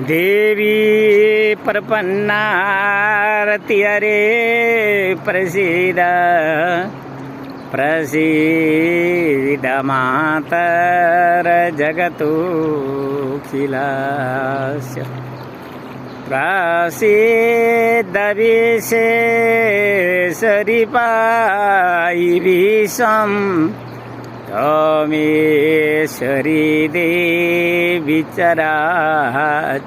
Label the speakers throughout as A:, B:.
A: देवी प्रपन्नारति हरे प्रसीद प्रसीद मातर जगतोऽखिलस्य प्रसीद विशेषरि पायि विषम् त्वमेश्वरी देवी चराचरस्य।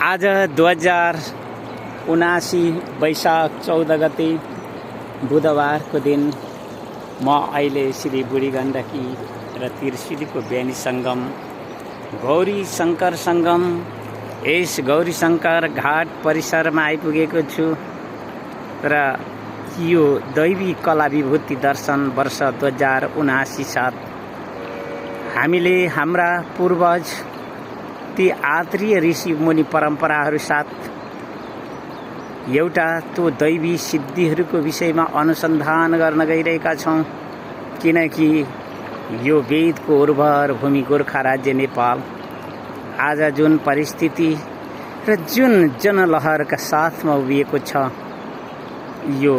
A: आज 2079 वैशाख 14 गते बुधबारको दिन म अहिले श्री बुढी गण्डकी र त्रिशुलीको बेनी सङ्गम गौरी शङ्कर सङ्गम यस गौरी शङ्कर घाट परिसरमा आइपुगेको छु र यो दैवी कला विभूति दर्शन वर्ष 2079 साथ हामीले हाम्रा पूर्वज ती आत्रीय ऋषि मुनि परम्पराहरू साथ एउटा त्यो दैवी सिद्धिहरूको विषयमा अनुसन्धान गर्न गइरहेका छौँ। किनकि यो वेदको उर्वर भूमि गोर्खा राज्य नेपाल आज जुन परिस्थिति र जुन जनलहरका साथमा उभिएको छ, यो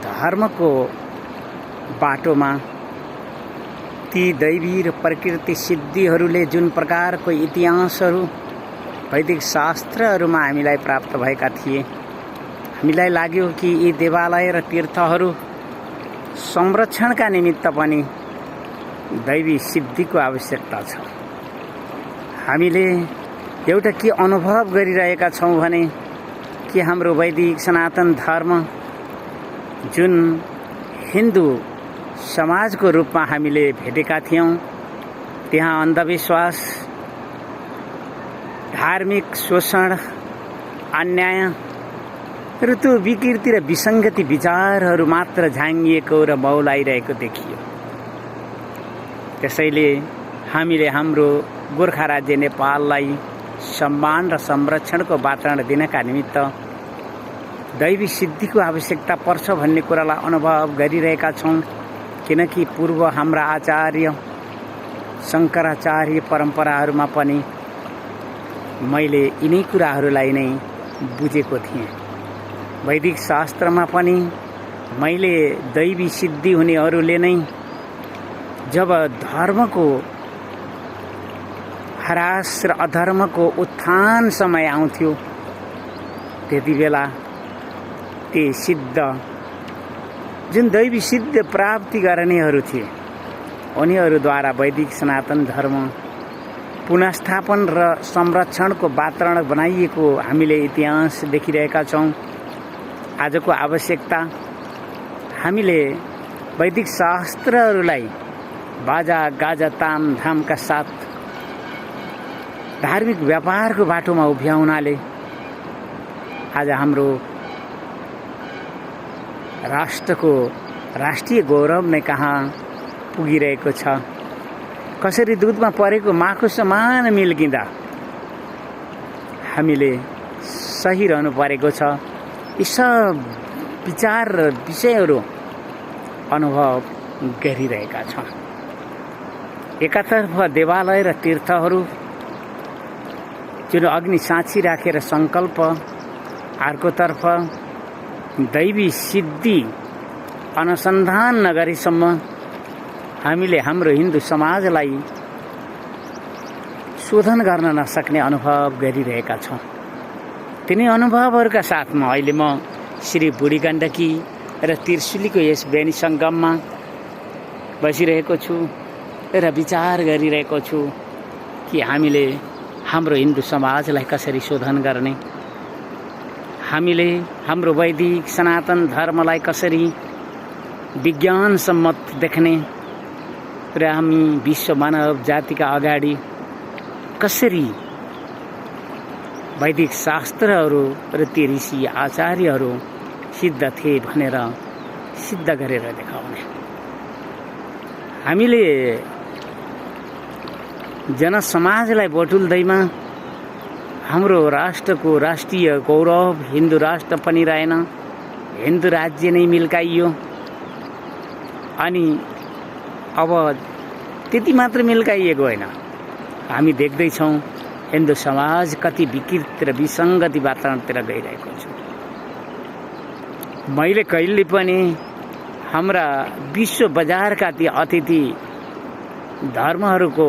A: धर्मको बाटोमा ती दैवी र प्रकृति सिद्धिहरूले जुन प्रकारको इतिहासहरू वैदिक शास्त्रहरूमा हामीलाई प्राप्त भएका थिए, हामीलाई लाग्यो कि यी देवालय र तीर्थहरू संरक्षणका निमित्त पनि दैवी सिद्धिको आवश्यकता छ। हामीले एउटा के अनुभव गरिरहेका छौँ भने कि हाम्रो वैदिक सनातन धर्म जुन हिन्दू समाजको रूपमा हामीले भेटेका थियौँ, त्यहाँ अन्धविश्वास, धार्मिक शोषण, अन्याय र त्यो विकृति र विसङ्गति विचारहरू मात्र झाङ्गिएको र मौलाइरहेको देखियो। त्यसैले हामीले हाम्रो गोर्खा राज्य नेपाललाई सम्मान र संरक्षणको वातावरण दिनका निमित्त दैवी सिद्धिको आवश्यकता पर्छ भन्ने कुरालाई अनुभव गरिरहेका छौँ। किनकि पूर्व हाम्रा आचार्य शङ्कराचार्य परम्पराहरूमा पनि मैले यिनै कुराहरूलाई नै बुझेको थिएँ। वैदिक शास्त्रमा पनि मैले दैवी सिद्धि हुनेहरूले नै जब धर्मको ह्रास र अधर्मको उत्थान समय आउँथ्यो, त्यति बेला ती सिद्ध जुन दैवी सिद्ध प्राप्ति गर्नेहरू थिए, उनीहरूद्वारा वैदिक सनातन धर्म पुनस्थापन र संरक्षणको वातावरण बनाइएको हामीले इतिहास देखिरहेका छौँ। आजको आवश्यकता हामीले वैदिक शास्त्रहरूलाई बाजा गाजा तामझामका साथ धार्मिक व्यापारको बाटोमा उभ्याउनाले आज हाम्रो राष्ट्रको राष्ट्रिय गौरव नै कहाँ पुगिरहेको छ। कसरी दुधमा परेको माखु समान मिल्किँदा हामीले सही रहनु परेको छ। यी सब विचार र विषयहरू अनुभव गरिरहेका छौँ। एकातर्फ देवालय र तीर्थहरू जुन अग्नि साक्षी राखेर सङ्कल्प, अर्कोतर्फ दैवी सिद्धि अनुसन्धान नगरेसम्म हामीले हाम्रो हिन्दू समाजलाई शोधन गर्न नसक्ने अनुभव गरिरहेका छौँ। तिनै अनुभवहरूका साथमा अहिले म श्री बुढी गण्डकी र त्रिशुलीको यस बेनी सङ्गममा बसिरहेको छु र विचार गरिरहेको छु कि हामीले हाम्रो हिन्दू समाजलाई कसरी शोधन गर्ने, हामीले हाम्रो वैदिक सनातन धर्मलाई कसरी विज्ञान सम्मत देख्ने र हामी विश्व मानव जातिका अगाडि कसरी वैदिक शास्त्रहरू र ती ऋषि आचार्यहरू सिद्ध थिए भनेर सिद्ध गरेर देखाउने। हामीले जनसमाजलाई बटुल्दैमा हाम्रो राष्ट्रको राष्ट्रिय गौरव हिन्दू राष्ट्र पनि रहेन, हिन्दू राज्य नै मिल्काइयो। अनि अब त्यति मात्र मिल्काइएको होइन। हामी देख्दैछौँ हिन्दू समाज कति विकृत र विसङ्गति वातावरणतिर गइरहेको छ। मैले कहिले पनि हाम्रा विश्व बजारका ती अतिथि धर्महरूको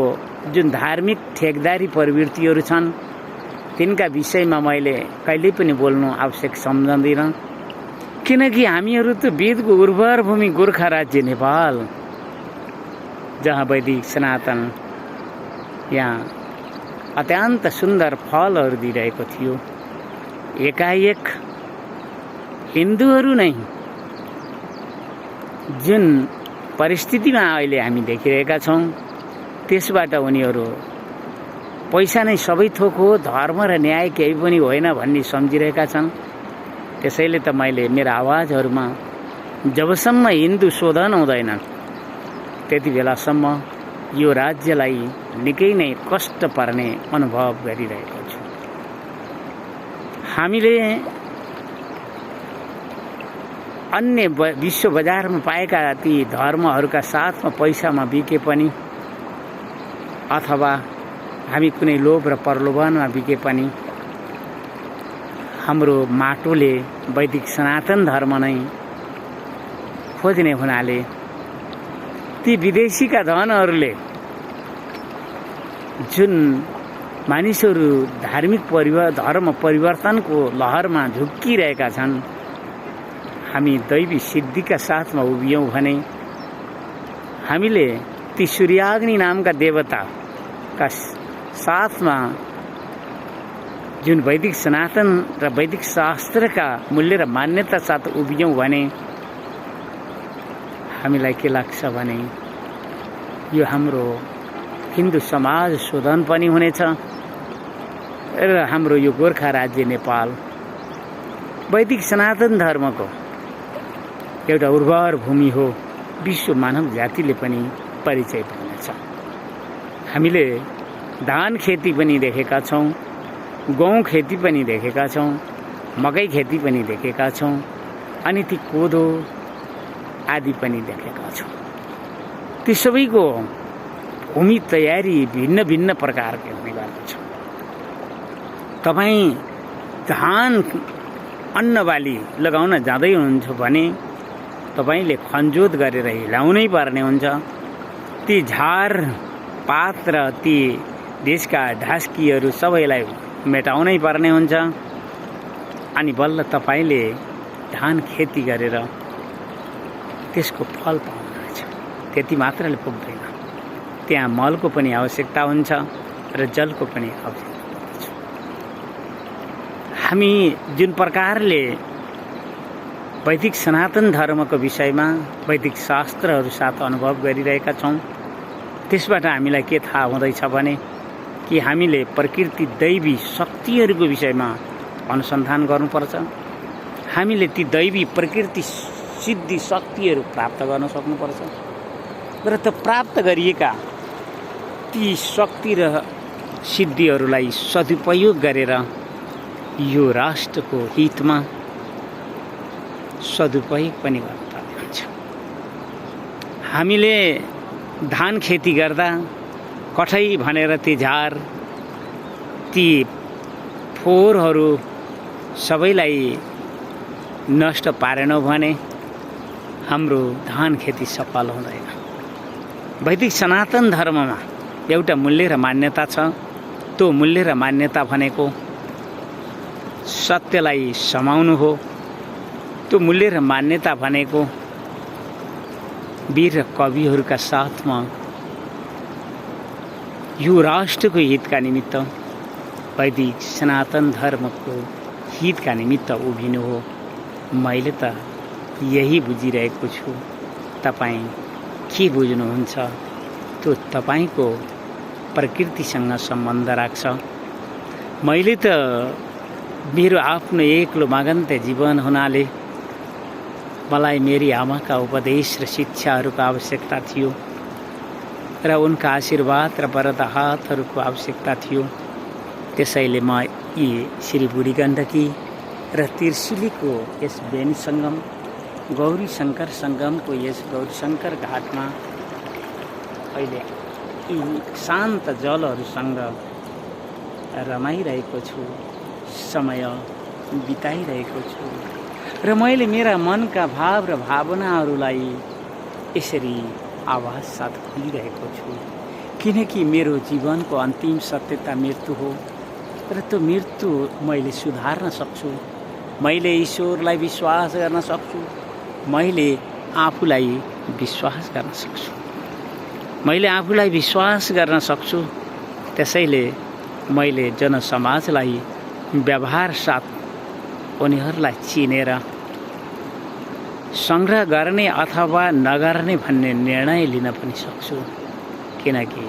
A: जुन धार्मिक ठेकदारी प्रवृत्तिहरू छन् तिनका विषयमा मैले कहिल्यै पनि बोल्नु आवश्यक सम्झँदिनँ, किनकि हामीहरू त वेदको उर्वर भूमि गोर्खा राज्य नेपाल, जहाँ वैदिक सनातन यहाँ अत्यन्त सुन्दर फलहरू दिइरहेको थियो। एकाएक हिन्दूहरू नै जुन परिस्थितिमा अहिले हामी देखिरहेका छौँ त्यसबाट उनीहरू पैसा नै सबै थोक हो, धर्म र न्याय केही पनि होइन भन्ने सम्झिरहेका छन्। त्यसैले त मैले मेरा आवाजहरूमा जबसम्म हिन्दू शोधन हुँदैनन् त्यति बेलासम्म यो राज्यलाई निकै नै कष्ट पर्ने अनुभव गरिरहेको छु। हामीले अन्य विश्व बजारमा पाएका ती धर्महरूका साथमा पैसामा बिके पनि अथवा हामी कुनै लोभ र प्रलोभनमा बिके पनि हाम्रो माटोले वैदिक सनातन धर्म नै खोज्ने हुनाले ती विदेशीका धनहरूले जुन मानिसहरू धार्मिक धर्म परिवर्तनको लहरमा झुक्किरहेका छन्, हामी दैवी सिद्धिका साथमा उभियौँ भने हामीले ती सूर्याग्नि नामका देवताका साथमा जुन वैदिक सनातन र वैदिक शास्त्रका मूल्य र मान्यता साथ उभियौँ भने हामीलाई के लाग्छ भने यो हाम्रो हिन्दू समाज शोधन पनि हुनेछ र हाम्रो यो गोर्खा राज्य नेपाल वैदिक सनातन धर्मको एउटा उर्वर भूमि हो, विश्व मानव जातिले पनि परिचय पाउनेछ। हामीले धान खेती पनि देखेका छौँ, गहुँ खेती पनि देखेका छौँ, मकै खेती पनि देखेका छौँ, अनि ती कोदो आदि पनि देखेका छौँ। ती सबैको भूमि तयारी भिन्न भिन्न प्रकारको हुने गर्दछ। तपाईँ धान अन्न बाली लगाउन जाँदै हुनुहुन्छ भने तपाईले खनजोत गरेर हिलाउनै पर्ने हुन्छ। ती झार पात र ती देशका ढास्कीहरू सबैलाई मेटाउनै पर्ने हुन्छ अनि बल्ल तपाईले धान खेती गरेर त्यसको फल पाउनुहुन्छ। त्यति मात्रले पुग्दैन, त्यहाँ मलको पनि आवश्यकता हुन्छ र जलको पनि आवश्यकता हुन्छ। हामी जुन प्रकारले वैदिक सनातन धर्मको विषयमा वैदिक शास्त्रहरू साथ अनुभव गरिरहेका छौँ त्यसबाट हामीलाई के थाहा हुँदैछ भने कि हामीले प्रकृति दैवी शक्तिहरूको विषयमा अनुसन्धान गर्नुपर्छ। हामीले ती दैवी प्रकृति सिद्धि शक्तिहरू प्राप्त गर्न सक्नुपर्छ र त प्राप्त गरिएका ती शक्ति र सिद्धिहरूलाई सदुपयोग गरेर यो राष्ट्रको हितमा सदुपयोग पनि गर्नुपर्ने हुन्छ। हामीले धान खेती गर्दा कठै भनेर ती झार ती फोहोरहरू सबैलाई नष्ट पारेनौँ भने हाम्रो धान खेती सफल हुँदैन। वैदिक सनातन धर्ममा एउटा मूल्य र मान्यता छ। त्यो मूल्य र मान्यता भनेको सत्यलाई समाउनु हो। त्यो मूल्य र मान्यता भनेको वीर र कविहरूका साथमा यो राष्ट्रको हितका निमित्त वैदिक सनातन धर्मको हितका निमित्त उभिनु हो। मैले त यही बुझिरहेको छु। तपाईँ के बुझ्नुहुन्छ त्यो तपाईँको प्रकृतिसँग सम्बन्ध राख्छ। मैले त मेरो आफ्नो एक्लो मागन्ते जीवन हुनाले मलाई मेरी आमाका उपदेश र शिक्षाहरूको आवश्यकता थियो र उनका आशीर्वाद र वरद हातहरूको आवश्यकता थियो। त्यसैले म यी श्री बुढी गण्डकी र त्रिशुलीको यस बेनी सङ्गम गौरी शङ्कर सङ्गमको यस गौरी शङ्कर घाटमा अहिले यी शान्त जलहरूसँग रमाइरहेको छु, समय बिताइरहेको छु र मैले मेरा मनका भाव र भावनाहरूलाई यसरी आवाज साथ भनिरहेको छु, किनकि मेरो जीवनको अन्तिम सत्यता मृत्यु हो र त्यो मृत्यु मैले सुधार्न सक्छु। मैले ईश्वरलाई विश्वास गर्न सक्छु, मैले आफूलाई विश्वास गर्न सक्छु, मैले आफूलाई विश्वास गर्न सक्छु। त्यसैले मैले जनसमाजलाई व्यवहार साथ उनीहरूलाई चिनेर सङ्ग्रह गर्ने अथवा नगर्ने भन्ने निर्णय लिन पनि सक्छु, किनकि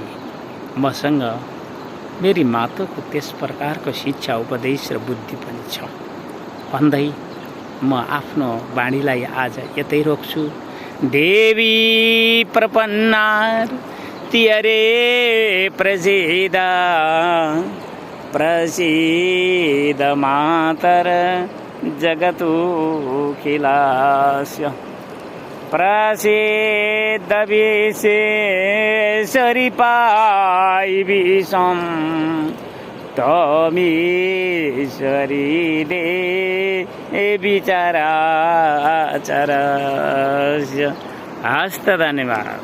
A: मसँग मेरी माताको त्यस प्रकारको शिक्षा, उपदेश र बुद्धि पनि छ भन्दै म आफ्नो वाणीलाई आज यतै रोक्छु। देवी प्रपन्नार्तिहरे प्रसीद मातर जगतोऽखिलस्य प्रसीद विशेषरी पाई विषम तमीश्वरी देवी चराचरस्य। हस्त धन्यवाद।